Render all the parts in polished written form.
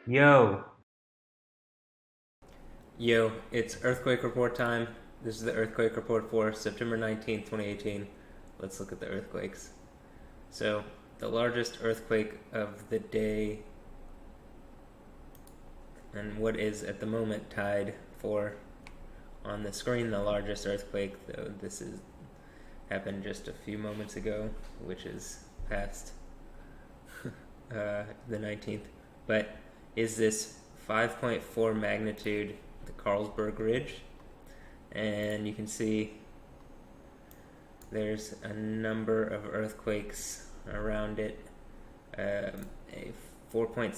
Yo, Yo, it's earthquake report time. This is the earthquake report for September 19th, 2018. Let's look at the earthquakes. So, the largest earthquake of the day, and what is at the moment tied for on the screen the largest earthquake, though this is happened just a few moments ago, which is past the 19th. But is this 5.4 magnitude, the Carlsberg Ridge? And you can see there's a number of earthquakes around it. A 4.6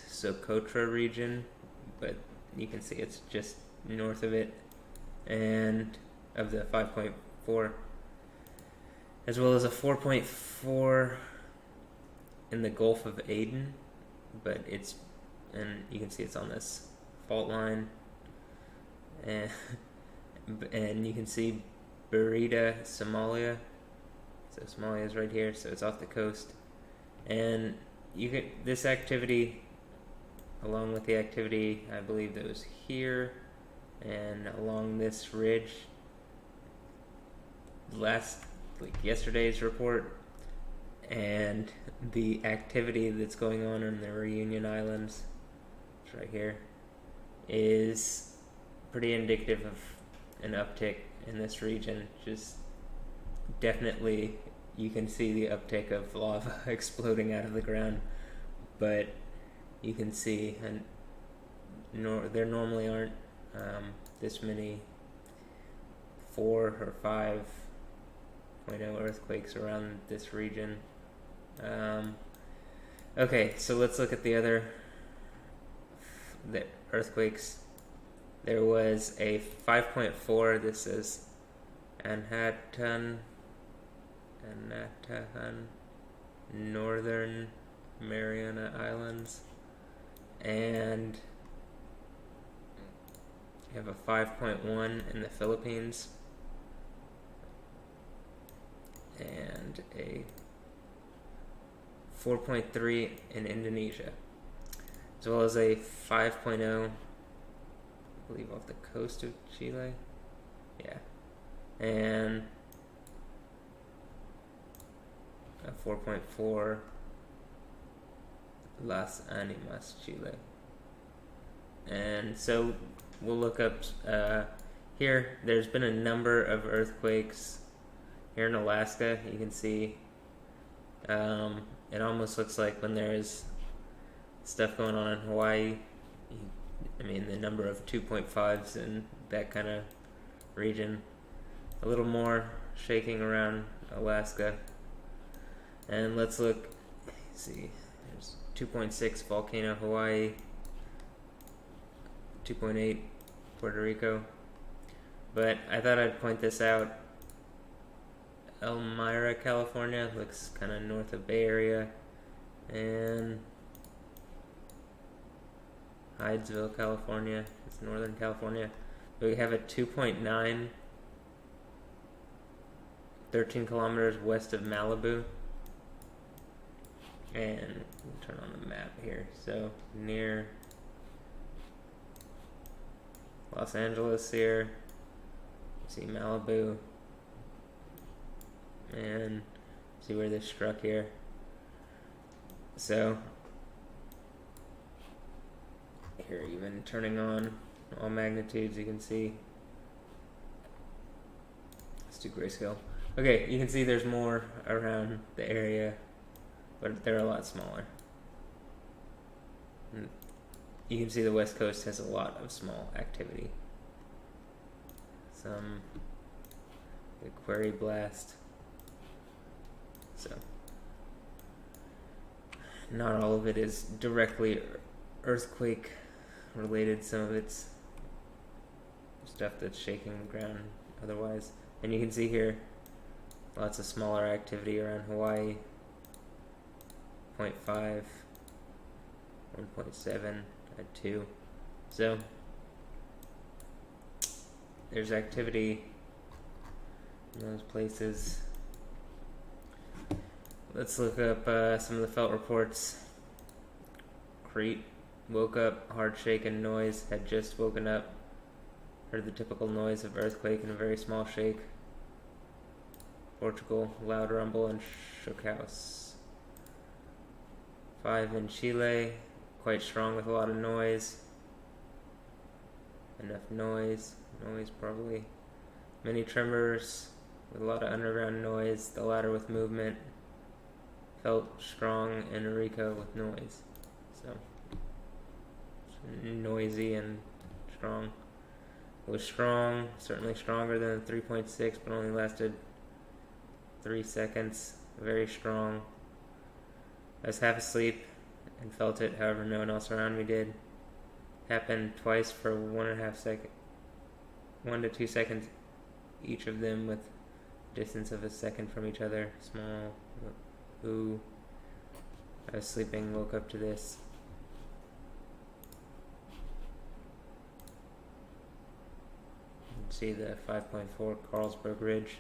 Socotra region, but you can see it's just north of it, and of the 5.4, as well as a 4.4 in the Gulf of Aden, but and you can see it's on this fault line, and you can see Burita, Somalia. So Somalia is right here, so it's off the coast, and this activity, along with the activity I believe that was here and along this ridge, yesterday's report, and the activity that's going on in the Reunion Islands, it's right here, is pretty indicative of an uptick in this region. Just definitely you can see the uptick of lava exploding out of the ground, but you can see, and there normally aren't this many 4 or 5.0 earthquakes around this region. Okay, so let's look at the earthquakes. There was a 5.4. This is Anatahan, Northern Mariana Islands, and you have a 5.1 in the Philippines, and a 4.3 in Indonesia, as well as a 5.0, I believe, off the coast of Chile. Yeah. And a 4.4 Las Animas, Chile. And so we'll look up here. There's been a number of earthquakes here in Alaska. You can see it almost looks like when there's stuff going on in Hawaii, I mean, the number of 2.5s in that kind of region. A little more shaking around Alaska. And let's look, see, there's 2.6 volcano Hawaii, 2.8 Puerto Rico. But I thought I'd point this out. Elmira, California, looks kind of north of Bay Area, and Hydesville, California, it's Northern California. We have a 2.9, 13 kilometers west of Malibu, and we'll turn on the map here. So near Los Angeles here, you see Malibu, and see where this struck here. So here, even turning on all magnitudes, you can see. Let's do grayscale. Okay, you can see there's more around the area, but they're a lot smaller. And you can see the West Coast has a lot of small activity. Some query blast. So not all of it is directly earthquake related. Some of it's stuff that's shaking the ground otherwise. And you can see here lots of smaller activity around Hawaii. 0.5, 1.7 at 2. So there's activity in those places. Let's look up some of the felt reports. Crete, Woke up, hard shaken noise, had just woken up. Heard the typical noise of earthquake and a very small shake. Portugal, loud rumble and shook house. 5 in Chile, quite strong with a lot of noise. Enough noise probably. Many tremors with a lot of underground noise, the latter with movement. Felt strong in Arica with noise. So, noisy and strong. It was strong, certainly stronger than 3.6, but only lasted 3 seconds. Very strong. I was half asleep and felt it, however no one else around me did. Happened twice for 1.5 seconds. 1 to 2 seconds each of them, with distance of a second from each other. Small. Ooh. I was sleeping, woke up to this. You can see the 5.4 Carlsberg Ridge.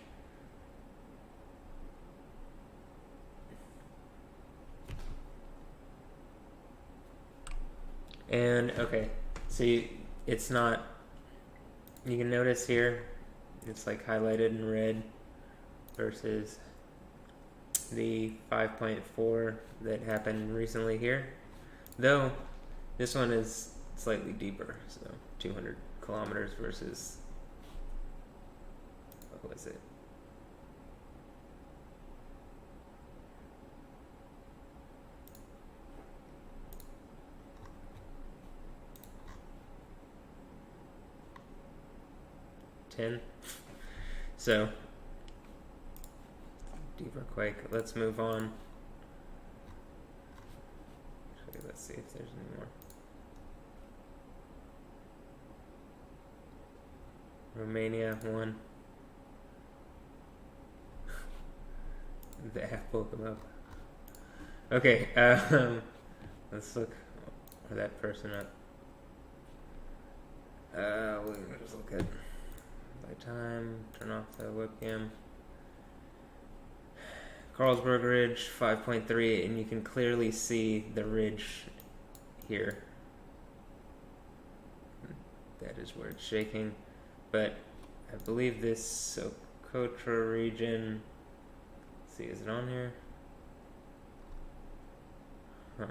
And okay, so it's not, you can notice here, it's like highlighted in red versus the 5.4 that happened recently here. Though, this one is slightly deeper, so 200 kilometers versus, what was it? So, deeper quake. Let's move on. Okay, let's see if there's any more. Romania, 1. The app woke them up. Okay, let's look that person up. We'll just look at by time, turn off the webcam. Carlsberg Ridge, 5.3, and you can clearly see the ridge here. That is where it's shaking. But I believe this Socotra region, let's see, is it on here? Huh.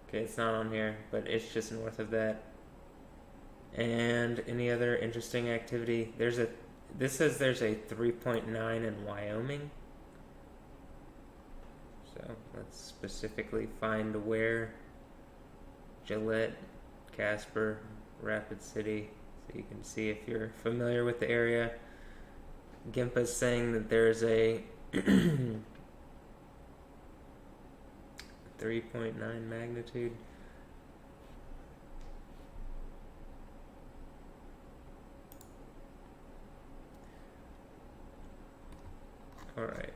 Okay, it's not on here, but it's just north of that. And any other interesting activity? This says there's a 3.9 in Wyoming. So let's specifically find where. Gillette, Casper, Rapid City, so you can see if you're familiar with the area. Gimpa's saying that there's a 3.9 magnitude. Alright.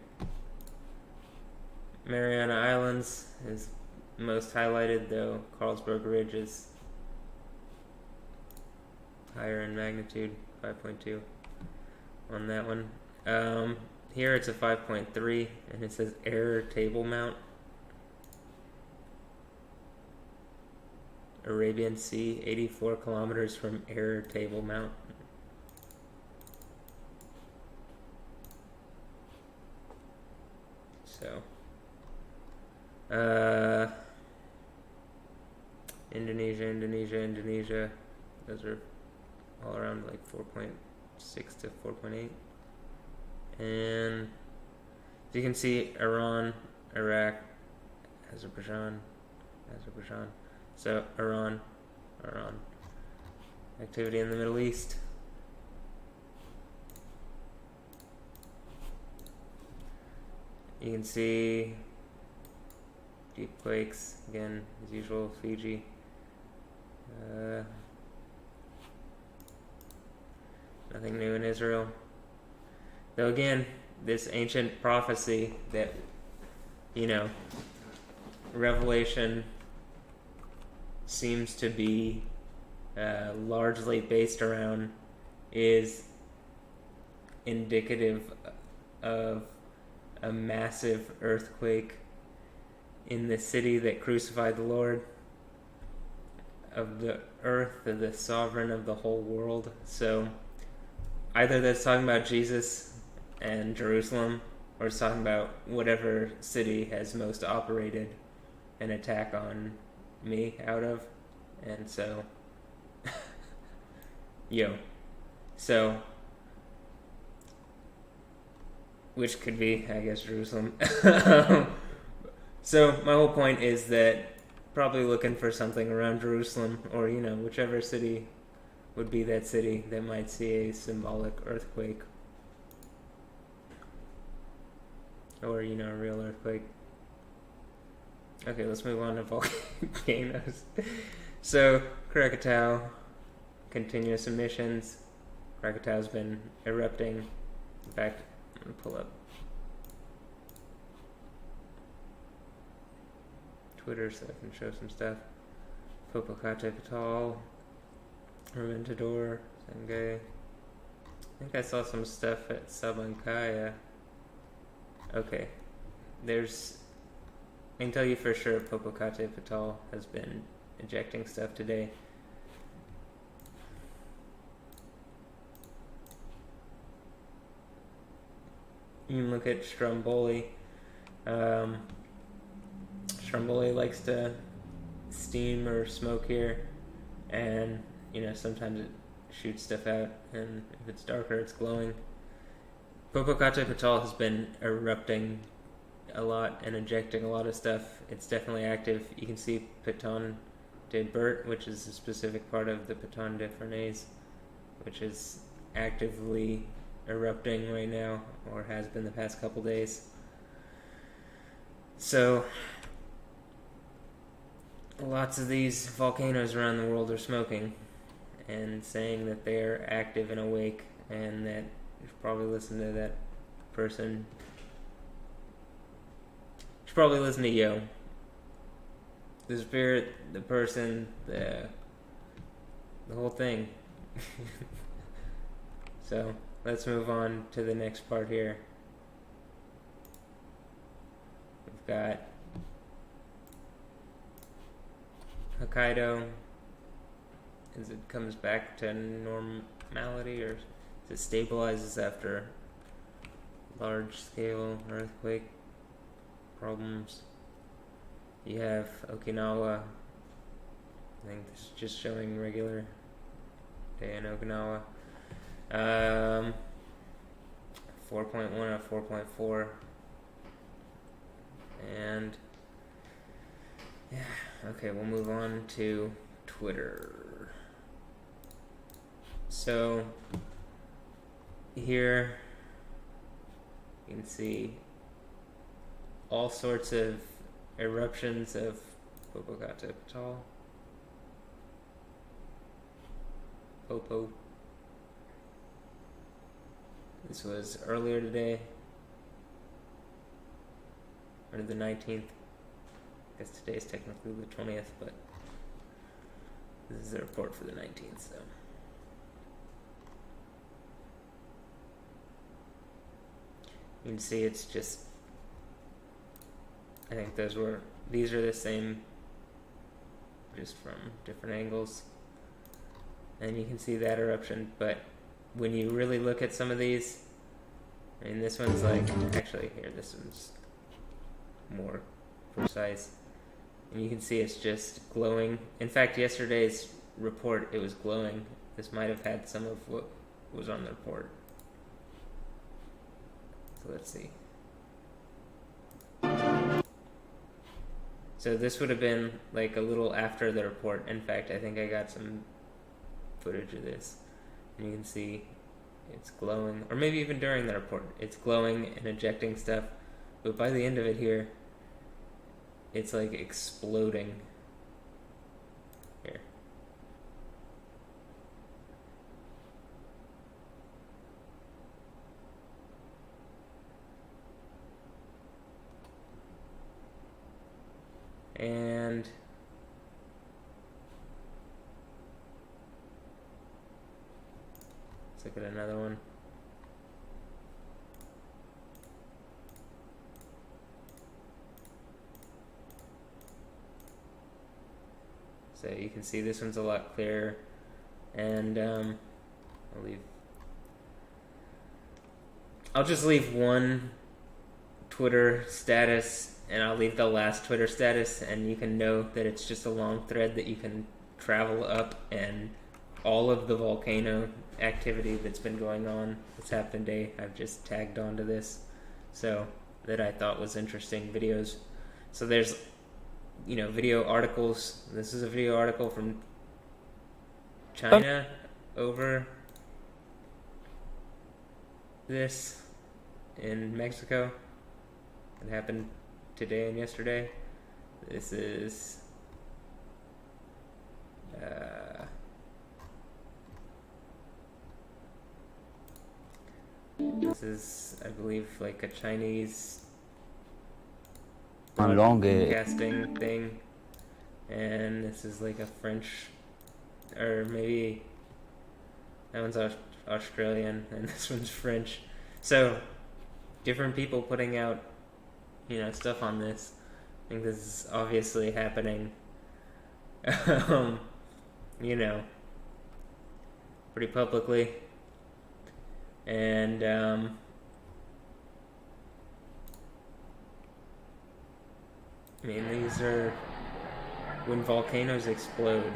Mariana Islands is most highlighted, though Carlsberg Ridge is higher in magnitude, 5.2 on that one. Here it's a 5.3, and it says error table mount. Arabian Sea, 84 kilometers from error table mount. So, Indonesia. Those are all around like 4.6 to 4.8. And you can see Iran, Iraq, Azerbaijan. So Iran. Activity in the Middle East. You can see deep quakes, again, as usual, Fiji. Nothing new in Israel. Though again, this ancient prophecy that, Revelation seems to be largely based around is indicative of a massive earthquake in the city that crucified the Lord. of the earth, the sovereign of the whole world. So either that's talking about Jesus and Jerusalem, or it's talking about whatever city has most operated an attack on me out of. And so, so, which could be, I guess, Jerusalem. So my whole point is that probably looking for something around Jerusalem, or whichever city would be that city that might see a symbolic earthquake, or a real earthquake. Okay, let's move on to volcanoes. So Krakatoa, continuous emissions. Krakatoa's been erupting. In fact, I'm gonna pull up Twitter so I can show some stuff. Popocatépetl, Reventador, Sangay. I think I saw some stuff at Sabancaya. Okay, I can tell you for sure Popocatépetl has been ejecting stuff today. You can look at Stromboli. Stromboli likes to steam or smoke here, and sometimes it shoots stuff out, and if it's darker it's glowing. Popocatépetl has been erupting a lot and ejecting a lot of stuff. It's definitely active. You can see Piton de Bert, which is a specific part of the Piton de Fournaise, which is actively erupting right now, or has been the past couple days. So lots of these volcanoes around the world are smoking and saying that they're active and awake, and that you should probably listen to that person. You should probably listen to Yo. The spirit, the person, the whole thing. So let's move on to the next part here. We've got Hokkaido, as it comes back to normality, or as it stabilizes after large-scale earthquake problems. You have Okinawa. I think this is just showing regular day in Okinawa. 4.1 or 4.4. And yeah, okay, we'll move on to Twitter. So here you can see all sorts of eruptions of Popocatépetl. Popo. This was earlier today, or the 19th. I guess today is technically the 20th, but this is the report for the 19th, so. You can see it's just, I think these are the same, just from different angles. And you can see that eruption, but when you really look at some of these, I mean, this one's like, actually here, this one's more precise. And you can see it's just glowing. In fact, yesterday's report, it was glowing. This might have had some of what was on the report. So let's see. So this would have been like a little after the report. In fact, I think I got some footage of this. And you can see it's glowing, or maybe even during the report, it's glowing and ejecting stuff. But by the end of it here, it's like exploding. Here. And let's look at another one. So you can see this one's a lot clearer. And I'll just leave one Twitter status, and I'll leave the last Twitter status, and you can know that it's just a long thread that you can travel up, and all of the volcano activity that's been going on that's happened today, I've just tagged onto this, so that I thought was interesting videos. So there's, video articles. This is a video article from China over this in Mexico. It happened today and yesterday. This is I believe, like a Chinese broadcasting thing, and this is like a French, or maybe that one's Australian and this one's French. So different people putting out stuff on this. I think this is obviously happening pretty publicly, and these are when volcanoes explode.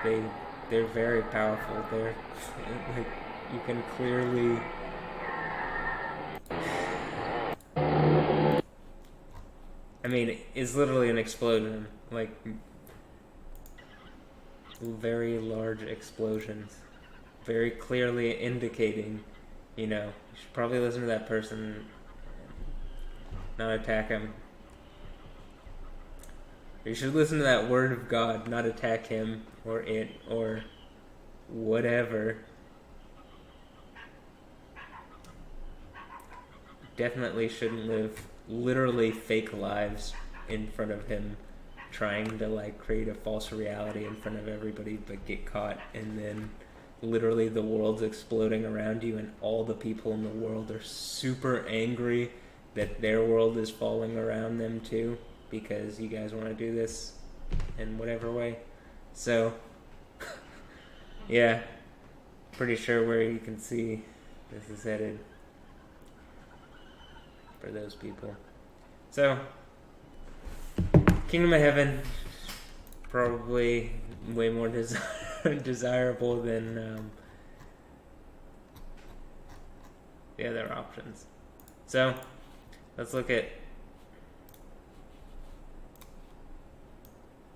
They're very powerful. They're like, you can clearly it's literally an explosion, like very large explosions, very clearly indicating, you should probably listen to that person, not attack him. You should listen to that word of God, not attack him or it or whatever. Definitely shouldn't live literally fake lives in front of him, trying to create a false reality in front of everybody, but get caught, and then literally the world's exploding around you, and all the people in the world are super angry that their world is falling around them too, because you guys want to do this in whatever way. So yeah, pretty sure where you can see this is headed for those people. So Kingdom of Heaven, probably way more desirable than the other options. So let's look at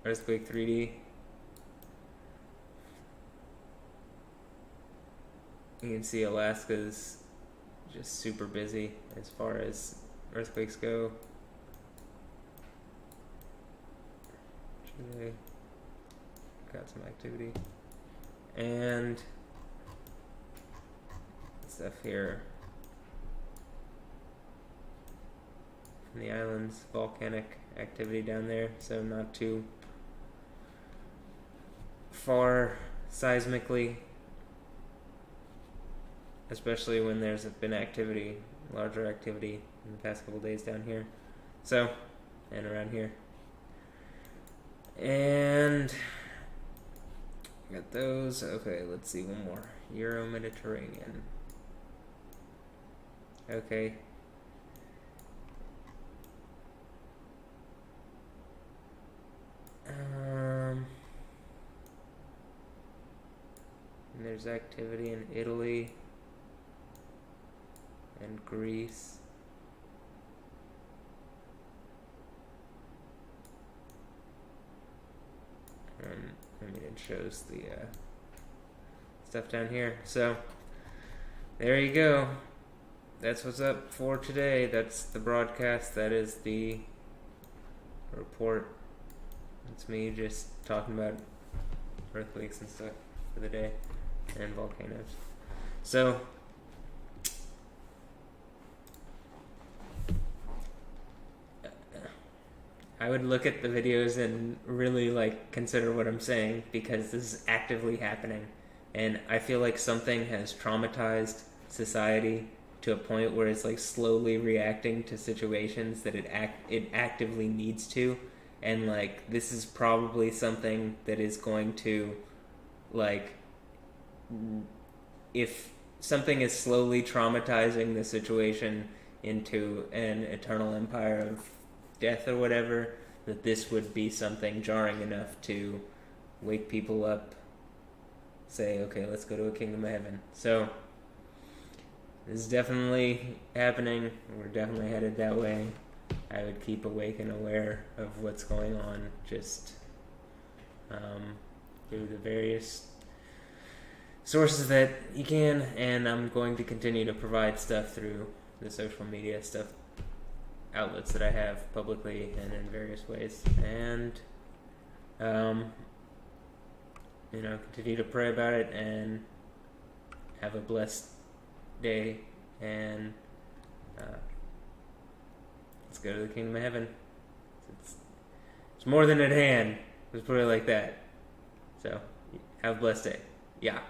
Earthquake 3D. You can see Alaska's just super busy as far as earthquakes go. Chile got some activity, and stuff here from the islands, volcanic activity down there, so not too far seismically, especially when there's been activity, larger activity in the past couple days down here, so, and around here. And got those. Okay, let's see one more. Euro-Mediterranean. Okay. And there's activity in Italy and Greece. It shows the stuff down here. So there you go. That's what's up for today. That's the broadcast. That is the report. It's me just talking about earthquakes and stuff for the day, and volcanoes. So I would look at the videos and really consider what I'm saying, because this is actively happening, and I feel like something has traumatized society to a point where it's slowly reacting to situations that it actively needs to, and like this is probably something that is going to, like, if something is slowly traumatizing the situation into an eternal empire of death or whatever, that this would be something jarring enough to wake people up, say, okay, let's go to a kingdom of heaven. So this is definitely happening. We're definitely headed that way. I would keep awake and aware of what's going on, just through the various sources that you can, and I'm going to continue to provide stuff through the social media stuff outlets that I have publicly and in various ways, and continue to pray about it and have a blessed day, and let's go to the kingdom of heaven. It's more than at hand. Let's put it like that. So have a blessed day. Yeah.